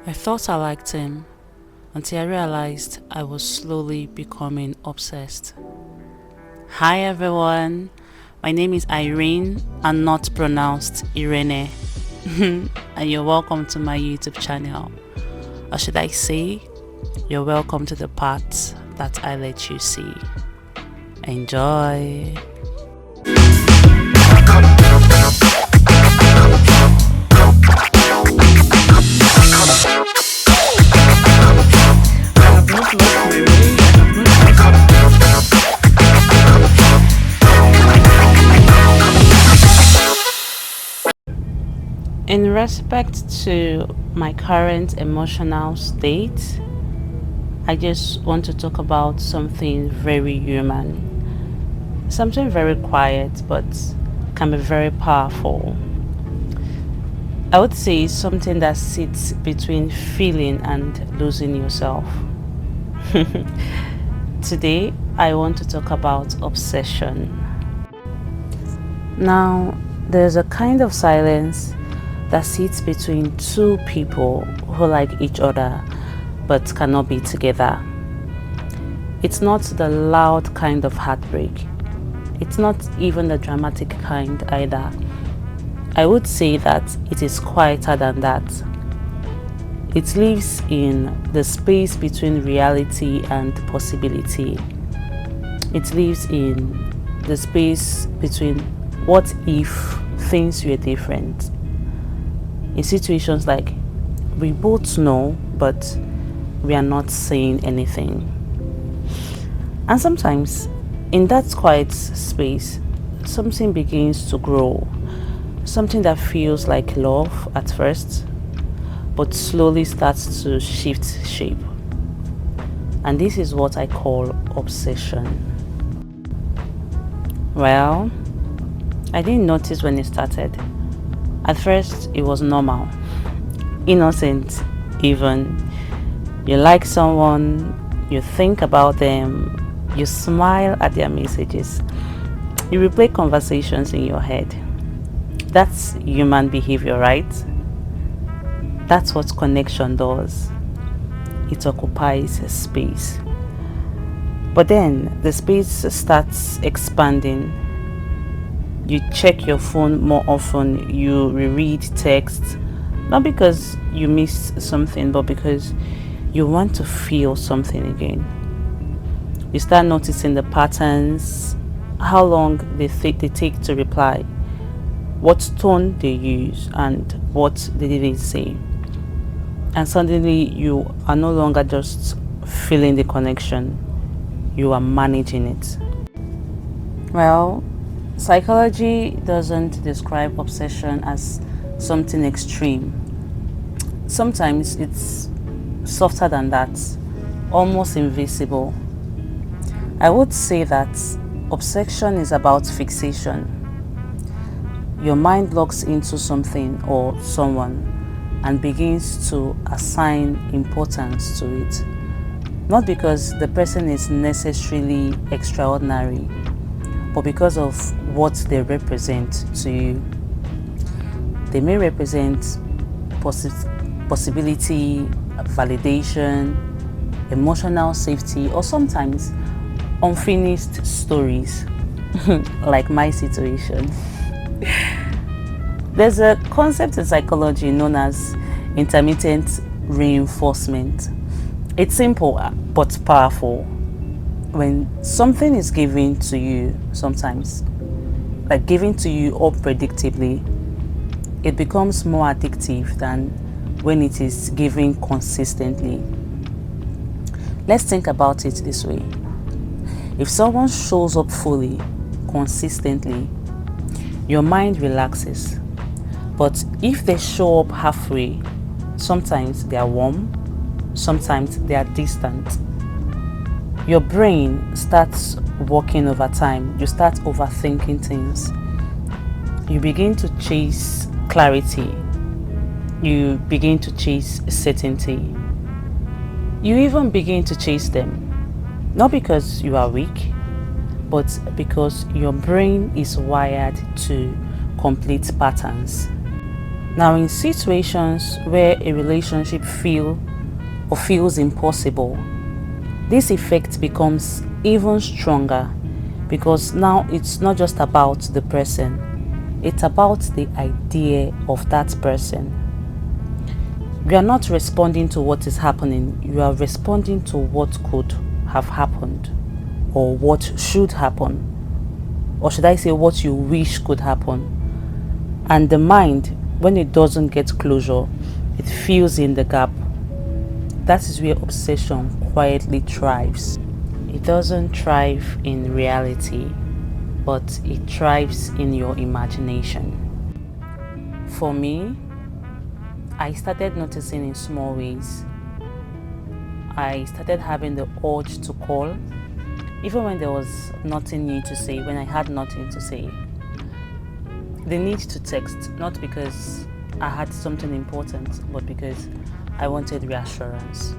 I thought I liked him until I realized I was slowly becoming obsessed. Hi everyone, my name is Irene and not pronounced Irene, and you're welcome to my YouTube channel. Or should I say, you're welcome to the parts that I let you see. Enjoy! I have not lost my way, I have not In respect to my current emotional state, I just want to talk about something very human, something very quiet but can be very powerful. I would say something that sits between feeling and losing yourself. Today, I want to talk about obsession. Now, there's a kind of silence that sits between two people who like each other but cannot be together. It's not the loud kind of heartbreak. It's not even the dramatic kind either. I would say that it is quieter than that. It lives in the space between reality and possibility. It lives in the space between what if things were different. In situations like we both know, but we are not saying anything. And sometimes in that quiet space, something begins to grow. Something that feels like love at first, but slowly starts to shift shape. And this is what I call obsession. Well, I didn't notice when it started. At first, it was normal, innocent even. You like someone, you think about them, you smile at their messages, you replay conversations in your head. That's human behavior, right? That's what connection does. It occupies space. But then the space starts expanding. You check your phone more often, you reread texts, not because you missed something, but because you want to feel something again. You start noticing the patterns, how long they take to reply, what tone they use, and what they didn't say. And suddenly you are no longer just feeling the connection, you are managing it. Well, psychology doesn't describe obsession as something extreme. Sometimes it's softer than that, almost invisible. I would say that obsession is about fixation. Your mind locks into something or someone and begins to assign importance to it. Not because the person is necessarily extraordinary, but because of what they represent to you. They may represent possibility, validation, emotional safety, or sometimes unfinished stories, like my situation. There's a concept in psychology known as intermittent reinforcement. It's simple but powerful. When something is given to you, sometimes, like given to you unpredictably, it becomes more addictive than when it is given consistently. Let's think about it this way. If someone shows up fully, consistently, your mind relaxes. But if they show up halfway, sometimes they are warm, sometimes they are distant. Your brain starts working over time. You start overthinking things. You begin to chase clarity. You begin to chase certainty. You even begin to chase them. Not because you are weak, but because your brain is wired to complete patterns. Now, in situations where a relationship feels impossible, this effect becomes even stronger because now it's not just about the person, it's about the idea of that person. You are not responding to what is happening, you are responding to what could have happened or what should happen, or should I say what you wish could happen. And the mind, when it doesn't get closure, it fills in the gap. That is where obsession quietly thrives. It doesn't thrive in reality, but it thrives in your imagination. For me, I started noticing in small ways. I started having the urge to call, even when there was nothing new to say, when I had nothing to say. The need to text, not because I had something important, but because I wanted reassurance.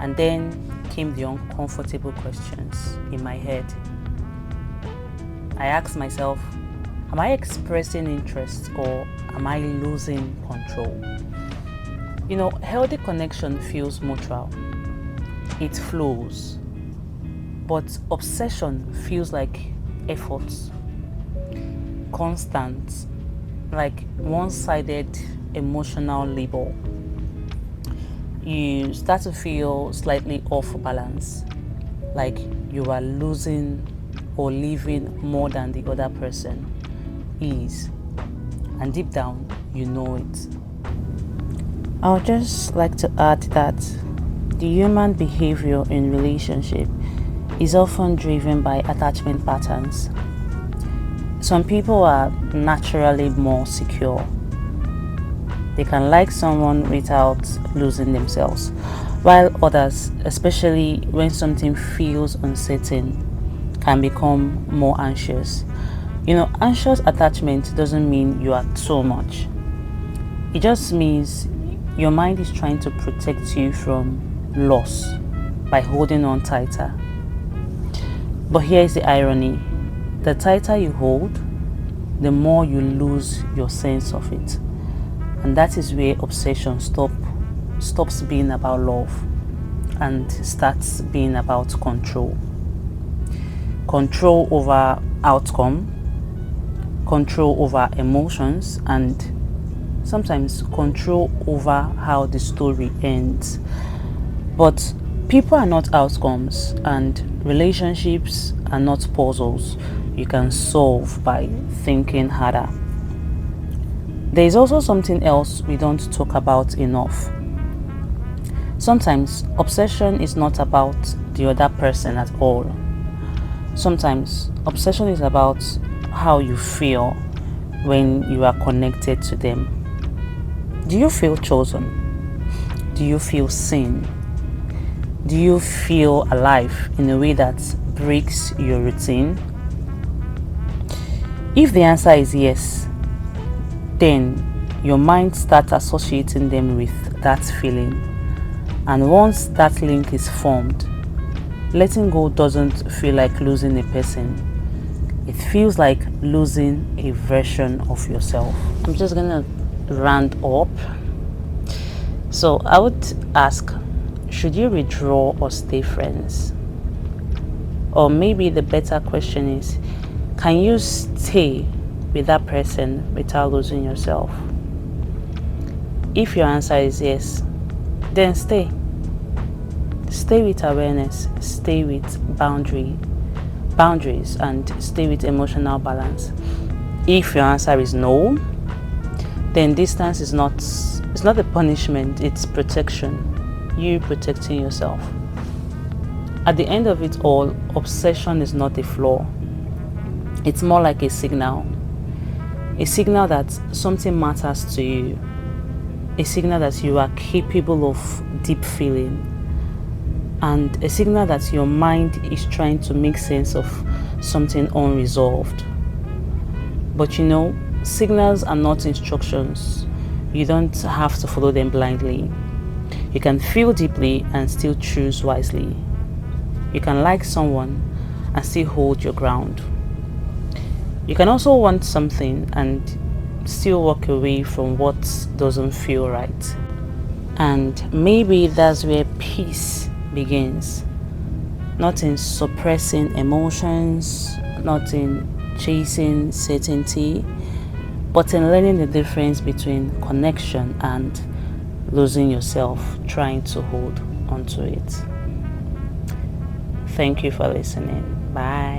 And then came the uncomfortable questions in my head. I asked myself, am I expressing interest or am I losing control? You know, healthy connection feels mutual. It flows. But obsession feels like effort. Constant, like one-sided emotional labor. You start to feel slightly off balance, like you are losing or leaving more than the other person is, and deep down you know it. I would just like to add that the human behavior in relationship is often driven by attachment patterns. Some people are naturally more secure. They can like someone without losing themselves, while others, especially when something feels uncertain, can become more anxious. You know, anxious attachment doesn't mean you are too much. It just means your mind is trying to protect you from loss by holding on tighter. But here's the irony. The tighter you hold, the more you lose your sense of it. And that is where obsession stops being about love and starts being about control. Control over outcome, control over emotions, and sometimes control over how the story ends. But people are not outcomes, and relationships are not puzzles you can solve by thinking harder. There is also something else we don't talk about enough. Sometimes obsession is not about the other person at all. Sometimes obsession is about how you feel when you are connected to them. Do you feel chosen? Do you feel seen? Do you feel alive in a way that breaks your routine? If the answer is yes, then your mind starts associating them with that feeling. And once that link is formed, letting go doesn't feel like losing a person. It feels like losing a version of yourself. I'm just gonna round up. So I would ask, should you withdraw or stay friends? Or maybe the better question is, can you stay with that person without losing yourself? If your answer is yes, then stay. Stay with awareness, stay with boundaries, and stay with emotional balance. If your answer is no, then distance is not a punishment, it's protection. You protecting yourself. At the end of it all, obsession is not a flaw. It's more like a signal that something matters to you, a signal that you are capable of deep feeling, and a signal that your mind is trying to make sense of something unresolved. But you know, signals are not instructions. You don't have to follow them blindly. You can feel deeply and still choose wisely. You can like someone and still hold your ground. You can also want something and still walk away from what doesn't feel right. And maybe that's where peace begins. Not in suppressing emotions, not in chasing certainty, but in learning the difference between connection and losing yourself trying to hold onto it. Thank you for listening. Bye.